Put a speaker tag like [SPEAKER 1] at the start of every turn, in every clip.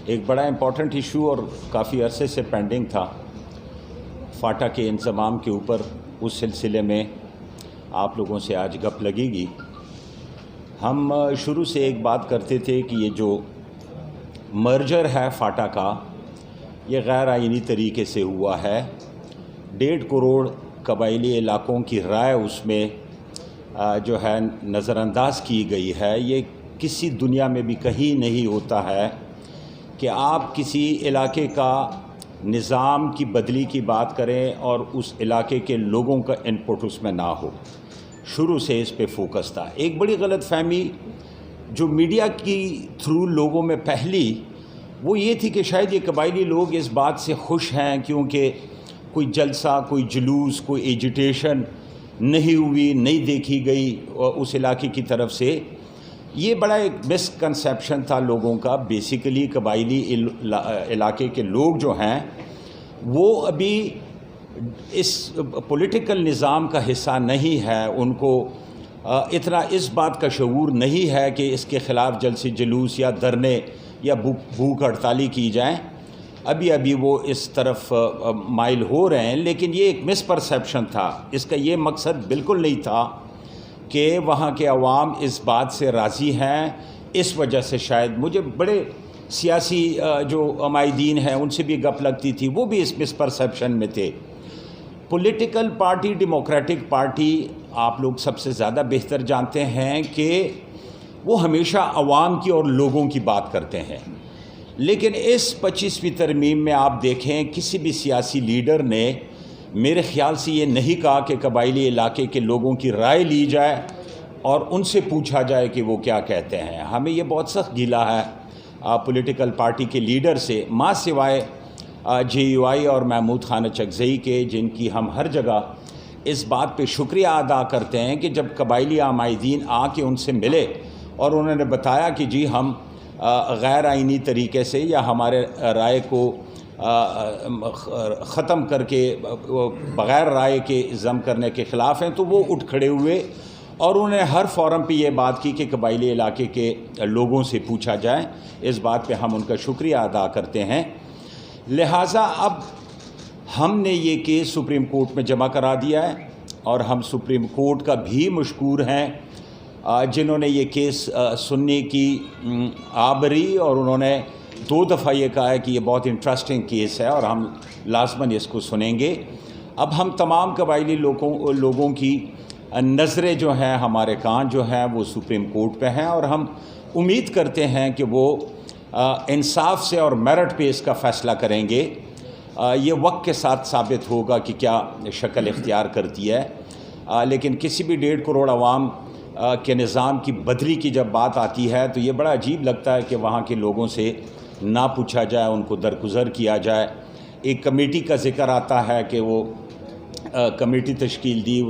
[SPEAKER 1] ایک بڑا important issue اور کافی عرصے سے پینڈنگ تھا فاٹا کے انضمام کے اوپر. اس سلسلے میں آپ لوگوں سے آج گپ لگے گی. ہم شروع سے ایک بات کرتے تھے کہ یہ جو مرجر ہے فاٹا کا یہ غیر آئینی طریقے سے ہوا ہے. 1.5 کروڑ قبائلی علاقوں کی رائے اس میں جو ہے نظر انداز کی گئی ہے. یہ کسی دنیا میں بھی کہیں نہیں ہوتا ہے کہ آپ کسی علاقے کا نظام کی بدلی کی بات کریں اور اس علاقے کے لوگوں کا انپٹ اس میں نہ ہو. شروع سے اس پہ فوکس تھا. ایک بڑی غلط فہمی جو میڈیا کی تھرو لوگوں میں پہلی وہ یہ تھی کہ شاید یہ قبائلی لوگ اس بات سے خوش ہیں کیونکہ کوئی جلسہ، کوئی جلوس، کوئی ایجیٹیشن نہیں ہوئی، نہیں دیکھی گئی اس علاقے کی طرف سے. یہ بڑا ایک مس کنسیپشن تھا لوگوں کا. بیسیکلی قبائلی علاقے کے لوگ جو ہیں وہ ابھی اس پولیٹیکل نظام کا حصہ نہیں ہے. ان کو اتنا اس بات کا شعور نہیں ہے کہ اس کے خلاف جلسے جلوس یا دھرنے یا بھوک ہڑتالی کی جائیں. ابھی وہ اس طرف مائل ہو رہے ہیں، لیکن یہ ایک مس پرسیپشن تھا. اس کا یہ مقصد بالکل نہیں تھا کہ وہاں کے عوام اس بات سے راضی ہیں. اس وجہ سے شاید مجھے بڑے سیاسی جو عمائدین ہیں ان سے بھی گپ لگتی تھی، وہ بھی اس مس پرسیپشن میں تھے. پولیٹیکل پارٹی، ڈیموکریٹک پارٹی، آپ لوگ سب سے زیادہ بہتر جانتے ہیں کہ وہ ہمیشہ عوام کی اور لوگوں کی بات کرتے ہیں. لیکن اس 25ویں ترمیم میں آپ دیکھیں کسی بھی سیاسی لیڈر نے میرے خیال سے یہ نہیں کہا کہ قبائلی علاقے کے لوگوں کی رائے لی جائے اور ان سے پوچھا جائے کہ وہ کیا کہتے ہیں. ہمیں یہ بہت سخت گیلا ہے پولیٹیکل پارٹی کے لیڈر سے، ماں سوائے JUI اور محمود خان اچکزئی کے، جن کی ہم ہر جگہ اس بات پہ شکریہ ادا کرتے ہیں کہ جب قبائلی عمائدین آ کے ان سے ملے اور انہوں نے بتایا کہ جی ہم غیر آئینی طریقے سے یا ہمارے رائے کو ختم کر کے بغیر رائے کے ضم کرنے کے خلاف ہیں، تو وہ اٹھ کھڑے ہوئے اور انہوں نے ہر فورم پہ یہ بات کی کہ قبائلی علاقے کے لوگوں سے پوچھا جائے. اس بات پہ ہم ان کا شکریہ ادا کرتے ہیں. لہٰذا اب ہم نے یہ کیس سپریم کورٹ میں جمع کرا دیا ہے اور ہم سپریم کورٹ کا بھی مشکور ہیں جنہوں نے یہ کیس سننے کی آبری، اور انہوں نے 2 دفعہ یہ کہا ہے کہ یہ بہت انٹرسٹنگ کیس ہے اور ہم لازماً اس کو سنیں گے. اب ہم تمام قبائلی لوگوں کی نظریں جو ہیں، ہمارے کان جو ہیں وہ سپریم کورٹ پہ ہیں، اور ہم امید کرتے ہیں کہ وہ انصاف سے اور میرٹ پہ اس کا فیصلہ کریں گے. یہ وقت کے ساتھ ثابت ہوگا کہ کیا شکل اختیار کرتی ہے. لیکن کسی بھی 1.5 کروڑ عوام کے نظام کی بدلی کی جب بات آتی ہے تو یہ بڑا عجیب لگتا ہے کہ وہاں کے لوگوں سے نہ پوچھا جائے، ان کو درگزر کیا جائے. ایک کمیٹی کا ذکر آتا ہے کہ وہ کمیٹی تشکیل دی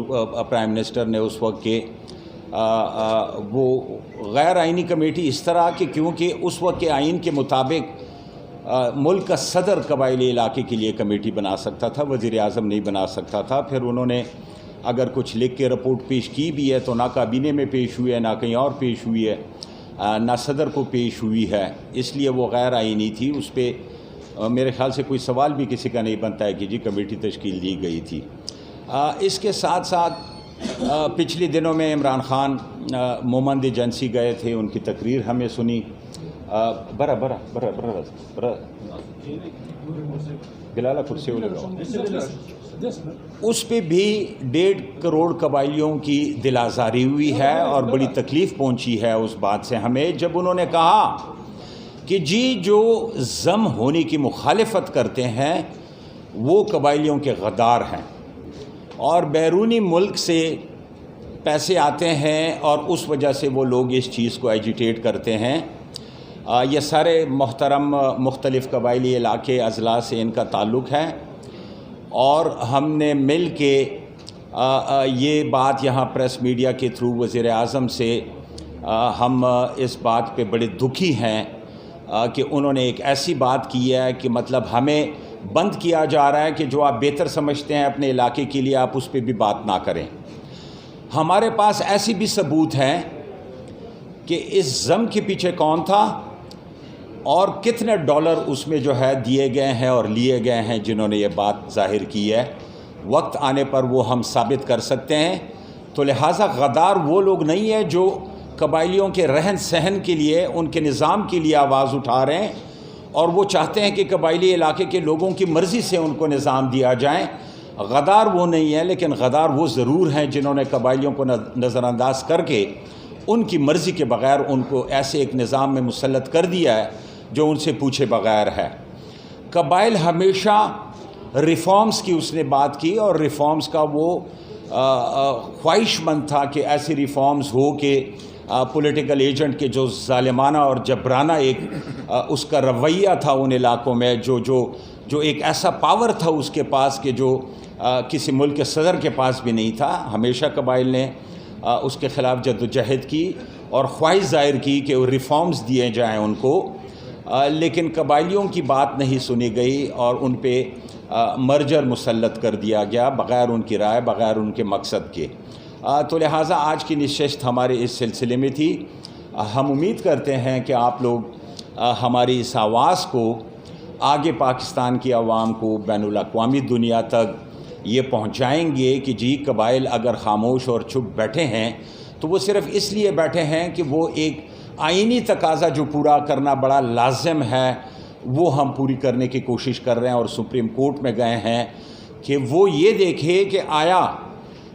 [SPEAKER 1] پرائم منسٹر نے اس وقت کہ وہ غیر آئینی کمیٹی اس طرح کہ کیونکہ اس وقت کے آئین کے مطابق ملک کا صدر قبائلی علاقے کے لیے کمیٹی بنا سکتا تھا، وزیر اعظم نہیں بنا سکتا تھا. پھر انہوں نے اگر کچھ لکھ کے رپورٹ پیش کی بھی ہے تو نہ کابینہ میں پیش ہوئی ہے، نہ کہیں اور پیش ہوئی ہے، نہ صدر کو پیش ہوئی ہے، اس لیے وہ غیر آئینی تھی. اس پہ میرے خیال سے کوئی سوال بھی کسی کا نہیں بنتا ہے کہ جی کمیٹی تشکیل دی گئی تھی. اس کے ساتھ ساتھ پچھلے دنوں میں عمران خان مومند ایجنسی گئے تھے، ان کی تقریر ہمیں سنی. برا بلالا کرسی اس پہ بھی 1.5 کروڑ قبائلیوں کی دل آزاری ہوئی ہے اور بڑی تکلیف پہنچی ہے اس بات سے ہمیں، جب انہوں نے کہا کہ جی جو ضم ہونے کی مخالفت کرتے ہیں وہ قبائلیوں کے غدار ہیں اور بیرونی ملک سے پیسے آتے ہیں اور اس وجہ سے وہ لوگ اس چیز کو ایجیٹیٹ کرتے ہیں. یہ سارے محترم مختلف قبائلی علاقے اضلاع سے ان کا تعلق ہے اور ہم نے مل کے یہ بات یہاں پریس میڈیا کے تھرو وزیر اعظم سے ہم اس بات پہ بڑے دکھی ہیں کہ انہوں نے ایک ایسی بات کی ہے کہ مطلب ہمیں بند کیا جا رہا ہے کہ جو آپ بہتر سمجھتے ہیں اپنے علاقے کے لیے آپ اس پہ بھی بات نہ کریں. ہمارے پاس ایسی بھی ثبوت ہیں کہ اس ضم کے پیچھے کون تھا. اور کتنے ڈالر اس میں جو ہے دیے گئے ہیں اور لیے گئے ہیں جنہوں نے یہ بات ظاہر کی ہے، وقت آنے پر وہ ہم ثابت کر سکتے ہیں۔ تو لہٰذا غدار وہ لوگ نہیں ہیں جو قبائلیوں کے رہن سہن کے لیے، ان کے نظام کے لیے آواز اٹھا رہے ہیں اور وہ چاہتے ہیں کہ قبائلی علاقے کے لوگوں کی مرضی سے ان کو نظام دیا جائے۔ غدار وہ نہیں ہے، لیکن غدار وہ ضرور ہیں جنہوں نے قبائلیوں کو نظر انداز کر کے ان کی مرضی کے بغیر ان کو ایسے ایک نظام میں مسلط کر دیا ہے جو ان سے پوچھے بغیر ہے۔ قبائل ہمیشہ ریفارمز کی اس نے بات کی، اور ریفارمز کا وہ خواہش مند تھا کہ ایسی ریفارمز ہو کہ پولیٹیکل ایجنٹ کے جو ظالمانہ اور جبرانہ ایک اس کا رویہ تھا ان علاقوں میں، جو ایک ایسا پاور تھا اس کے پاس کہ جو کسی ملک کے صدر کے پاس بھی نہیں تھا۔ ہمیشہ قبائل نے اس کے خلاف جد و جہد کی اور خواہش ظاہر کی کہ وہ ریفارمز دیے جائیں ان کو، لیکن قبائلیوں کی بات نہیں سنی گئی اور ان پہ مرجر مسلط کر دیا گیا بغیر ان کی رائے، بغیر ان کے مقصد کے۔ تو لہٰذا آج کی نشست ہمارے اس سلسلے میں تھی۔ ہم امید کرتے ہیں کہ آپ لوگ ہماری اس آواز کو آگے پاکستان کی عوام کو، بین الاقوامی دنیا تک یہ پہنچائیں گے کہ جی قبائل اگر خاموش اور چپ بیٹھے ہیں تو وہ صرف اس لیے بیٹھے ہیں کہ وہ ایک آئینی تقاضا جو پورا کرنا بڑا لازم ہے وہ ہم پوری کرنے کی کوشش کر رہے ہیں، اور سپریم کورٹ میں گئے ہیں کہ وہ یہ دیکھے کہ آیا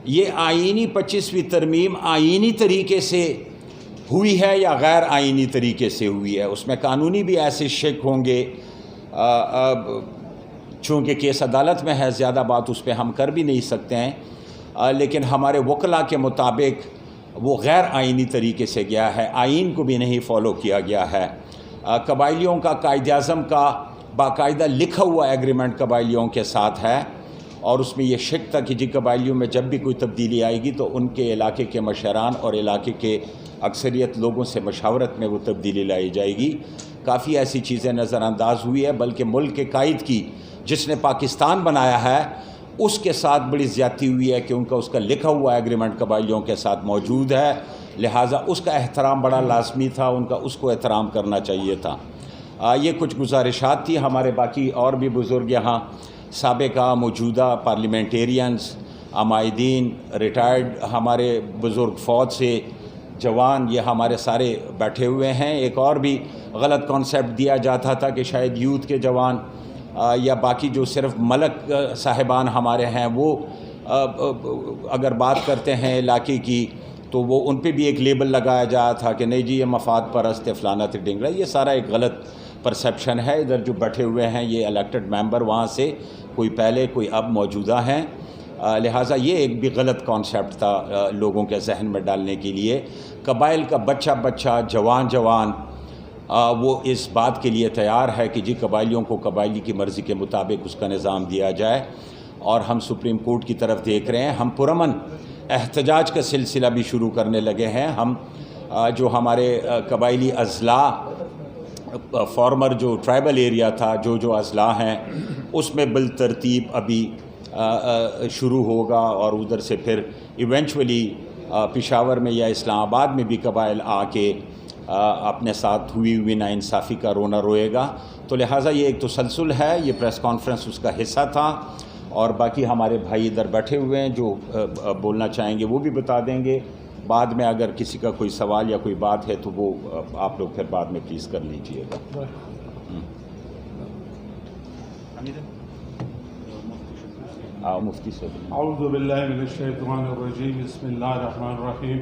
[SPEAKER 1] یہ آئینی 25ویں ترمیم آئینی طریقے سے ہوئی ہے یا غیر آئینی طریقے سے ہوئی ہے۔ اس میں قانونی بھی ایسے شک ہوں گے، چونکہ کیس عدالت میں ہے، زیادہ بات اس پہ ہم کر بھی نہیں سکتے ہیں، لیکن ہمارے وکلاء کے مطابق وہ غیر آئینی طریقے سے گیا ہے، آئین کو بھی نہیں فالو کیا گیا ہے۔ قبائلیوں کا قائد اعظم کا باقاعدہ لکھا ہوا ایگریمنٹ قبائلیوں کے ساتھ ہے، اور اس میں یہ شک تھا کہ جی قبائلیوں میں جب بھی کوئی تبدیلی آئے گی تو ان کے علاقے کے مشران اور علاقے کے اکثریت لوگوں سے مشاورت میں وہ تبدیلی لائی جائے گی۔ کافی ایسی چیزیں نظر انداز ہوئی ہے، بلکہ ملک کے قائد کی جس نے پاکستان بنایا ہے اس کے ساتھ بڑی زیادتی ہوئی ہے کہ ان کا اس کا لکھا ہوا ایگریمنٹ قبائلیوں کے ساتھ موجود ہے، لہٰذا اس کا احترام بڑا لازمی تھا، ان کا اس کو احترام کرنا چاہیے تھا۔ یہ کچھ گزارشات تھی۔ ہمارے باقی اور بھی بزرگ یہاں سابقہ موجودہ پارلیمنٹیرینز، عمائدین، ریٹائرڈ ہمارے بزرگ فوج سے جوان، یہ ہمارے سارے بیٹھے ہوئے ہیں۔ ایک اور بھی غلط کانسیپٹ دیا جاتا تھا کہ شاید یوتھ کے جوان یا باقی جو صرف ملک صاحبان ہمارے ہیں وہ اگر بات کرتے ہیں علاقے کی تو وہ ان پہ بھی ایک لیبل لگایا جایا تھا کہ نہیں جی یہ مفاد پرست ہے، فلانا تھے ڈنگرا۔ یہ سارا ایک غلط پرسیپشن ہے۔ ادھر جو بیٹھے ہوئے ہیں یہ الیکٹڈ ممبر وہاں سے کوئی پہلے کوئی اب موجودہ ہیں، لہٰذا یہ ایک بھی غلط کانسیپٹ تھا لوگوں کے ذہن میں ڈالنے کے لیے۔ قبائل کا بچہ جوان وہ اس بات کے لیے تیار ہے کہ جی قبائلیوں کو قبائلی کی مرضی کے مطابق اس کا نظام دیا جائے، اور ہم سپریم کورٹ کی طرف دیکھ رہے ہیں۔ ہم پرامن احتجاج کا سلسلہ بھی شروع کرنے لگے ہیں۔ ہم جو ہمارے قبائلی اضلاع، فارمر جو ٹرائبل ایریا تھا، جو اضلاع ہیں اس میں بالترتیب ابھی شروع ہوگا، اور ادھر سے پھر ایونچولی پشاور میں یا اسلام آباد میں بھی قبائل آ کے اپنے ساتھ ہوئی ناانصافی کا رونا روئے گا۔ تو لہٰذا یہ ایک تسلسل ہے، یہ پریس کانفرنس اس کا حصہ تھا، اور باقی ہمارے بھائی ادھر بیٹھے ہوئے ہیں جو بولنا چاہیں گے وہ بھی بتا دیں گے۔ بعد میں اگر کسی کا کوئی سوال یا کوئی بات ہے تو وہ آپ لوگ پھر بعد میں پلیز کر لیجئے گا۔ مفتی صاحب۔
[SPEAKER 2] اعوذ باللہ من الشیطان الرجیم، بسم اللہ الرحمن الرحیم۔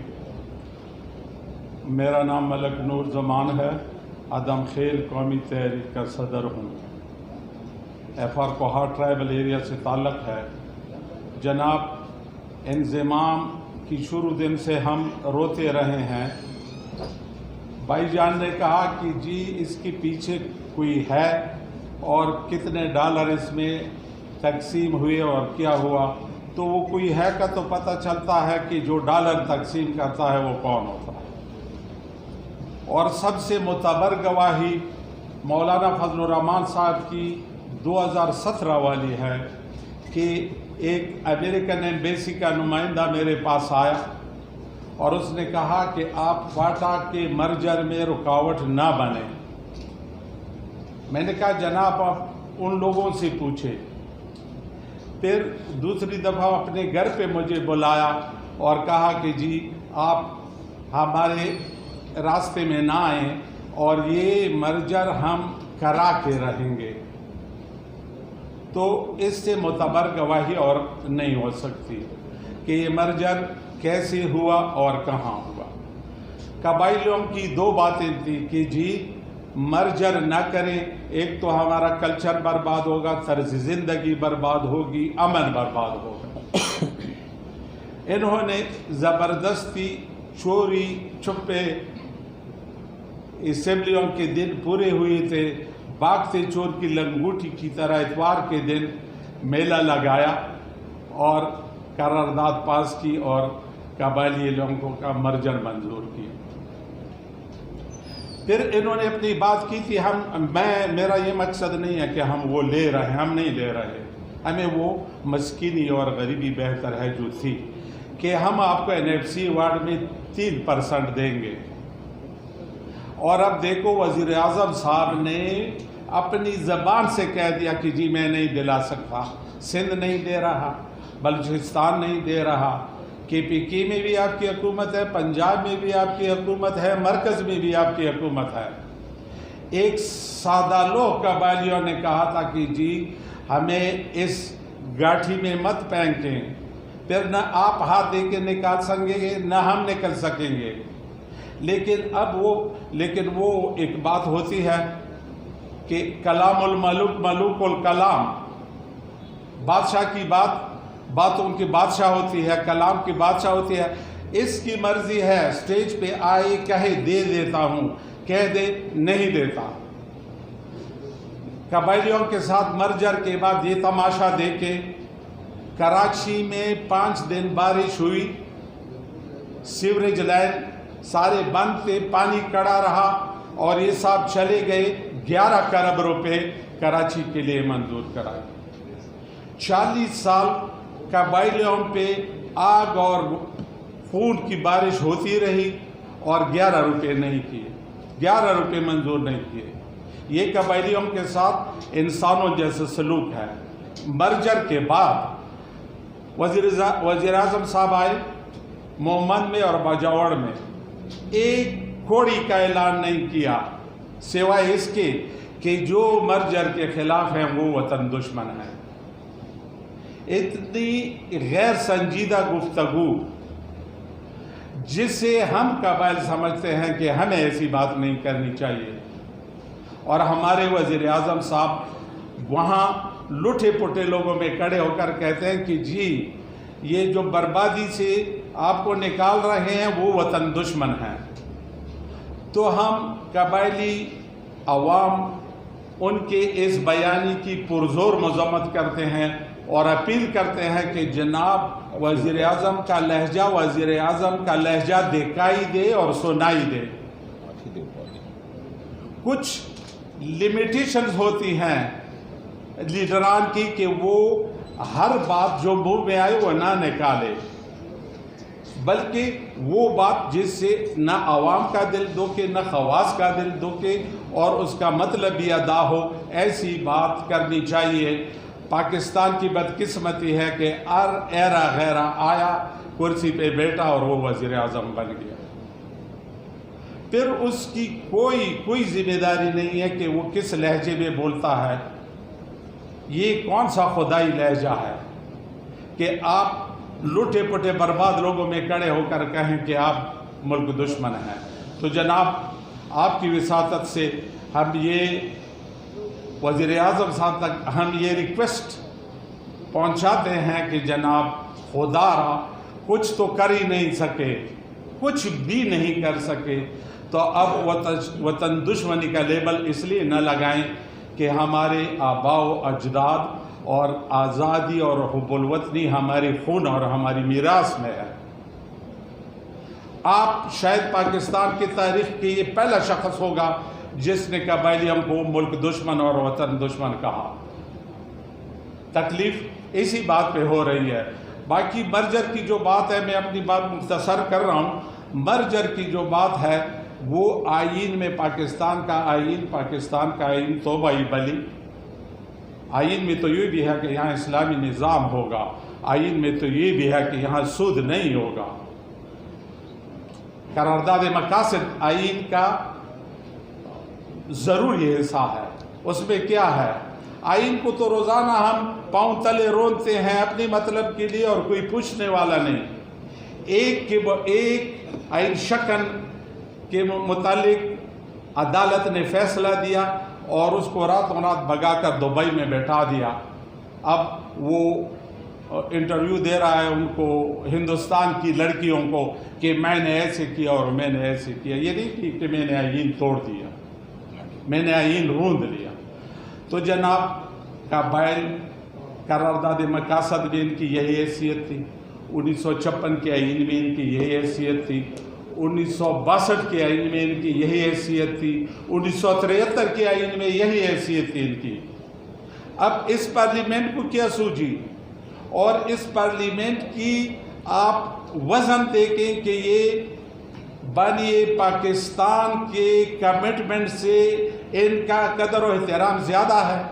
[SPEAKER 2] میرا نام ملک نور زمان ہے، ادم خیل قومی تحریک کا صدر ہوں۔ ایفار کوہا ٹرائبل ایریا سے تعلق ہے۔ جناب، انضمام کی شروع دن سے ہم روتے رہے ہیں۔ بھائی جان نے کہا کہ جی اس کے پیچھے کوئی ہے اور کتنے ڈالر اس میں تقسیم ہوئے اور کیا ہوا، تو وہ کوئی ہے کا تو پتہ چلتا ہے کہ جو ڈالر تقسیم کرتا ہے وہ کون ہوتا ہے۔ اور سب سے معتبر گواہی مولانا فضل الرحمان صاحب کی 2017 والی ہے کہ ایک امریکن ایمبیسی کا نمائندہ میرے پاس آیا اور اس نے کہا کہ آپ فاٹا کے مرجر میں رکاوٹ نہ بنیں، میں نے کہا جناب آپ ان لوگوں سے پوچھیں. پھر دوسری دفعہ اپنے گھر پہ مجھے بلایا اور کہا کہ جی آپ ہمارے راستے میں نہ آئیں اور یہ مرجر ہم کرا کے رہیں گے. تو اس سے معتبر گواہی اور نہیں ہو سکتی کہ یہ مرجر کیسے ہوا اور کہاں ہوا. قبائلیوں کی دو باتیں تھیں کہ جی مرجر نہ کریں، ایک تو ہمارا کلچر برباد ہوگا، طرز زندگی برباد ہوگی، امن برباد ہوگا. انہوں نے زبردستی چوری چھپے اسمبلیوں کے دن پورے ہوئے تھے، بھاگتے چور کی لنگوٹی کی طرح اتوار کے دن میلہ لگایا اور قرارداد پاس کی اور قبائلی لوگوں کا مرجر منظور کی. پھر انہوں نے اپنی بات کی تھی میرا یہ مقصد نہیں ہے کہ ہم وہ لے رہے ہیں، ہم نہیں لے رہے، ہمیں وہ مسکینی اور غریبی بہتر ہے جو تھی کہ ہم آپ کو NFC ایوارڈ میں 3% دیں گے. اور اب دیکھو وزیر اعظم صاحب نے اپنی زبان سے کہہ دیا کہ جی میں نہیں دلا سکتا. سندھ نہیں دے رہا، بلوچستان نہیں دے رہا، KPK میں بھی آپ کی حکومت ہے، پنجاب میں بھی آپ کی حکومت ہے، مرکز میں بھی آپ کی حکومت ہے. ایک سادہ لوگ قبائلیوں نے کہا تھا کہ جی ہمیں اس گاٹھی میں مت پھینکیں، پھر نہ آپ ہاتھ دے کے نکال سکیں گے نہ ہم نکل سکیں گے. لیکن وہ ایک بات ہوتی ہے کہ کلام الملوک ملوک الکلام، بادشاہ کی باتوں کی بادشاہ ہوتی ہے، کلام کی بادشاہ ہوتی ہے. اس کی مرضی ہے، سٹیج پہ آئے کہے دے دیتا ہوں، کہہ دے نہیں دیتا. قبائلیوں کے ساتھ مرجر کے بعد یہ تماشا دیکھے. کراچی میں 5 دن بارش ہوئی، سیوریج لائن سارے بند تھے، پانی کڑا رہا اور یہ صاحب چلے گئے 11 کروڑ روپے کراچی کے لیے منظور کرائے. 40 سال قبائلیوں پہ آگ اور خون کی بارش ہوتی رہی اور 11 روپے نہیں کیے، 11 روپے منظور نہیں کیے. یہ قبائلیوں کے ساتھ انسانوں جیسے سلوک ہے. مرجر کے بعد وزیر اعظم صاحب آئے مومن میں اور باجوڑ میں، ایک کوڑی کا اعلان نہیں کیا سوائے اس کے کہ جو مرجر کے خلاف ہیں وہ وطن دشمن ہیں. اتنی غیر سنجیدہ گفتگو جسے ہم قبائل سمجھتے ہیں کہ ہمیں ایسی بات نہیں کرنی چاہیے، اور ہمارے وزیر اعظم صاحب وہاں لٹے پٹے لوگوں میں کھڑے ہو کر کہتے ہیں کہ جی یہ جو بربادی سے آپ کو نکال رہے ہیں وہ وطن دشمن ہیں. تو ہم قبائلی عوام ان کے اس بیانی کی پرزور مذمت کرتے ہیں اور اپیل کرتے ہیں کہ جناب وزیر اعظم کا لہجہ دکھائی دے اور سنائی دے. کچھ لیمیٹیشنز ہوتی ہیں لیڈران کی کہ وہ ہر بات جو منہ میں آئے وہ نہ نکالے، بلکہ وہ بات جس سے نہ عوام کا دل دکھے نہ خواص کا دل دکھے اور اس کا مطلب بھی ادا ہو، ایسی بات کرنی چاہیے. پاکستان کی بدقسمتی ہے کہ ایرا غیرہ آیا، کرسی پہ بیٹھا اور وہ وزیر اعظم بن گیا. پھر اس کی کوئی ذمہ داری نہیں ہے کہ وہ کس لہجے میں بولتا ہے. یہ کون سا خدائی لہجہ ہے کہ آپ لوٹے پٹے برباد لوگوں میں کھڑے ہو کر کہیں کہ آپ ملک دشمن ہیں. تو جناب آپ کی وساطت سے ہم یہ وزیر اعظم صاحب تک ہم یہ ریکویسٹ پہنچاتے ہیں کہ جناب خدا را کچھ تو کر ہی نہیں سکے، کچھ بھی نہیں کر سکے، تو اب وطن دشمنی کا لیبل اس لیے نہ لگائیں کہ ہمارے آباء و اجداد اور آزادی اور حب الوطنی ہمارے خون اور ہماری میراث میں ہے. آپ شاید پاکستان کی تاریخ کے یہ پہلا شخص ہوگا جس نے قبائلیوں کو ملک دشمن اور وطن دشمن کہا. تکلیف اسی بات پہ ہو رہی ہے. باقی مرجر کی جو بات ہے، میں اپنی بات مختصر کر رہا ہوں. مرجر کی جو بات ہے وہ آئین میں پاکستان کا آئین توبہ بلی، آئین میں تو یہ بھی ہے کہ یہاں اسلامی نظام ہوگا، آئین میں تو یہ بھی ہے کہ یہاں سود نہیں ہوگا۔ قرارداد مقاصد آئین کا ضروری حصہ ہے۔ اس میں کیا ہے؟ آئین کو تو روزانہ ہم پاؤں تلے رونتے ہیں اپنی مطلب کے لیے، اور کوئی پوچھنے والا نہیں۔ ایک آئین شکن کے متعلق عدالت نے فیصلہ دیا اور اس کو راتوں رات بھگا کر دبئی میں بیٹھا دیا۔ اب وہ انٹرویو دے رہا ہے ان کو، ہندوستان کی لڑکیوں کو، کہ میں نے ایسے کیا اور میں نے ایسے کیا۔ یہ نہیں کہ میں نے آئین توڑ دیا، میں نے آئین روند لیا۔ تو جناب قبائل قرارداد مقاصد میں ان کی یہی حیثیت تھی، 1956 کے آئین میں ان کی یہی حیثیت تھی، 1962 کے آئین میں ان کی یہی حیثیت تھی، 1973 کے آئین میں یہی حیثیت تھی ان کی۔ اب اس پارلیمنٹ کو کیا سوجی، اور اس پارلیمنٹ کی آپ وزن دیکھیں کہ یہ بانی پاکستان کے کمٹمنٹ سے ان کا قدر و احترام زیادہ ہے۔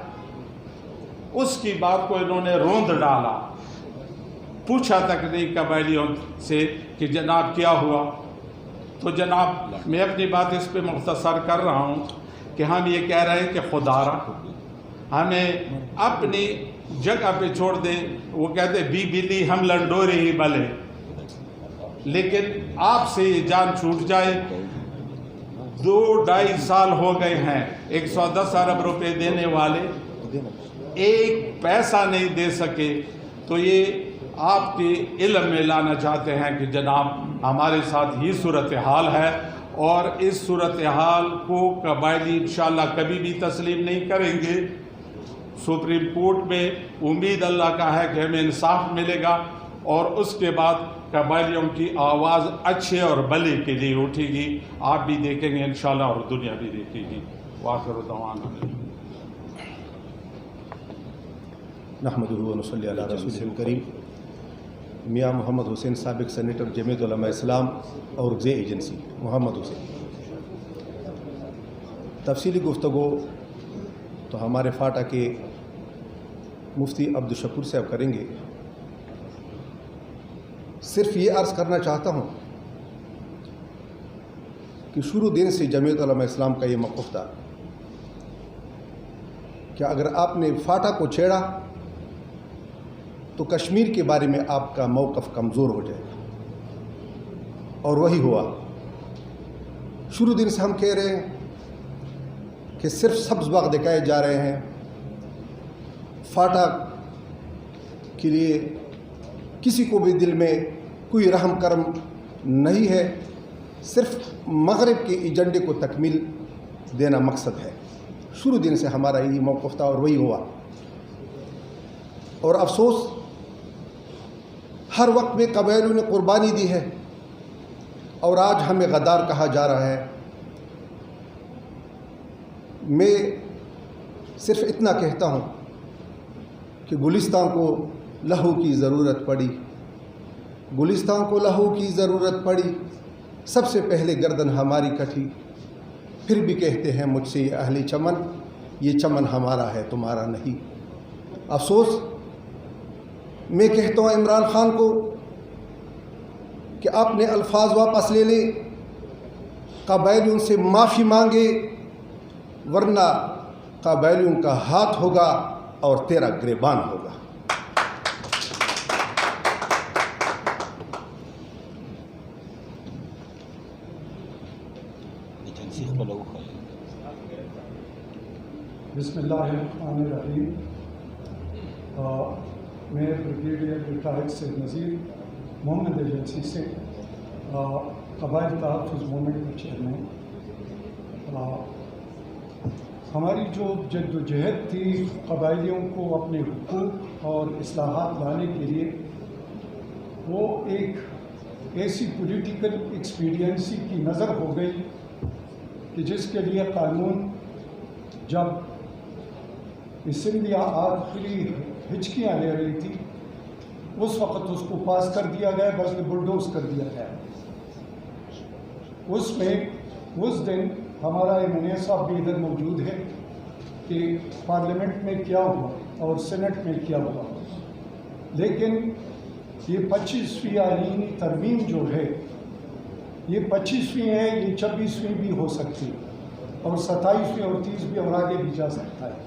[SPEAKER 2] اس کی بات کو انہوں نے روند ڈالا، پوچھا تک نہیں قبائلیوں سے کہ جناب کیا ہوا۔ تو جناب میں اپنی بات اس پہ مختصر کر رہا ہوں کہ ہم یہ کہہ رہے ہیں کہ خدارا ہمیں اپنی جگہ پہ چھوڑ دیں۔ وہ کہتے بی بلی ہم لنڈورے ہی بلے، لیکن آپ سے یہ جان چھوٹ جائے۔ 2-2.5 سال ہو گئے ہیں، 110 ارب روپے دینے والے ایک پیسہ نہیں دے سکے۔ تو یہ آپ کے علم میں لانا چاہتے ہیں کہ جناب ہمارے ساتھ یہ صورتحال ہے، اور اس صورتحال کو قبائلی انشاءاللہ کبھی بھی تسلیم نہیں کریں گے۔ سپریم کورٹ میں امید اللہ کا ہے کہ ہمیں انصاف ملے گا، اور اس کے بعد قبائلیوں کی آواز اچھے اور بھلے کے لیے اٹھے گی۔ آپ بھی دیکھیں گے انشاءاللہ، اور دنیا بھی دیکھے گی۔ وآخر دعوانا
[SPEAKER 3] نحمدہ و نصلی علی رسول الکریم۔ میاں محمد حسین، سابق سینیٹر جمعیت علماء اسلام اور زے ایجنسی محمد حسین۔ تفصیلی گفتگو تو ہمارے فاٹا کے مفتی عبدالشکور صاحب کریں گے۔ صرف یہ عرض کرنا چاہتا ہوں کہ شروع دن سے جمعیت علماء اسلام کا یہ موقف تھا کہ اگر آپ نے فاٹا کو چھیڑا تو کشمیر کے بارے میں آپ کا موقف کمزور ہو جائے گا، اور وہی ہوا۔ شروع دن سے ہم کہہ رہے ہیں کہ صرف سبز باغ دکھائے جا رہے ہیں، فاٹا کے لیے کسی کو بھی دل میں کوئی رحم کرم نہیں ہے، صرف مغرب کے ایجنڈے کو تکمیل دینا مقصد ہے۔ شروع دن سے ہمارا یہ موقف تھا، اور وہی ہوا۔ اور افسوس ہر وقت میں قبائلیوں نے قربانی دی ہے، اور آج ہمیں غدار کہا جا رہا ہے۔ میں صرف اتنا کہتا ہوں کہ گلستان کو لہو کی ضرورت پڑی، گلستان کو لہو کی ضرورت پڑی، سب سے پہلے گردن ہماری کٹی، پھر بھی کہتے ہیں مجھ سے یہ اہل چمن، یہ چمن ہمارا ہے تمہارا نہیں۔ افسوس میں کہتا ہوں عمران خان کو کہ اپنے الفاظ واپس لے لے، قبائلیوں سے معافی مانگے، ورنہ قبائلیوں کا ہاتھ ہوگا اور تیرا گریبان ہوگا۔
[SPEAKER 4] بسم اللہ الرحمن الرحیم۔ میں بریگیڈیئر ریٹائرڈ سید نذیر محمد ایجنسی سے قبائل تحفظ موومنٹ کا چیئرمین۔ ہماری جو جد و جہد تھی قبائلیوں کو اپنے حقوق اور اصلاحات لانے کے لیے، وہ ایک ایسی پولیٹیکل ایکسپیڈینسی کی نظر ہو گئی کہ جس کے لیے قانون جب اسمبلی آخری ہچکیاں لے رہی تھی، اس وقت اس کو پاس کر دیا گیا، بلکہ بلڈوز کر دیا گیا۔ اس میں اس دن ہمارا ایمانیہ صاحب بھی ادھر موجود ہے کہ پارلیمنٹ میں کیا ہوا اور سینٹ میں کیا ہوا، لیکن یہ 25ویں آئینی ترمیم جو ہے یہ 25ویں ہے، یہ 26ویں بھی ہو سکتی ہے اور 27ویں اور 30ویں اور آگے بھی جا سکتا ہے۔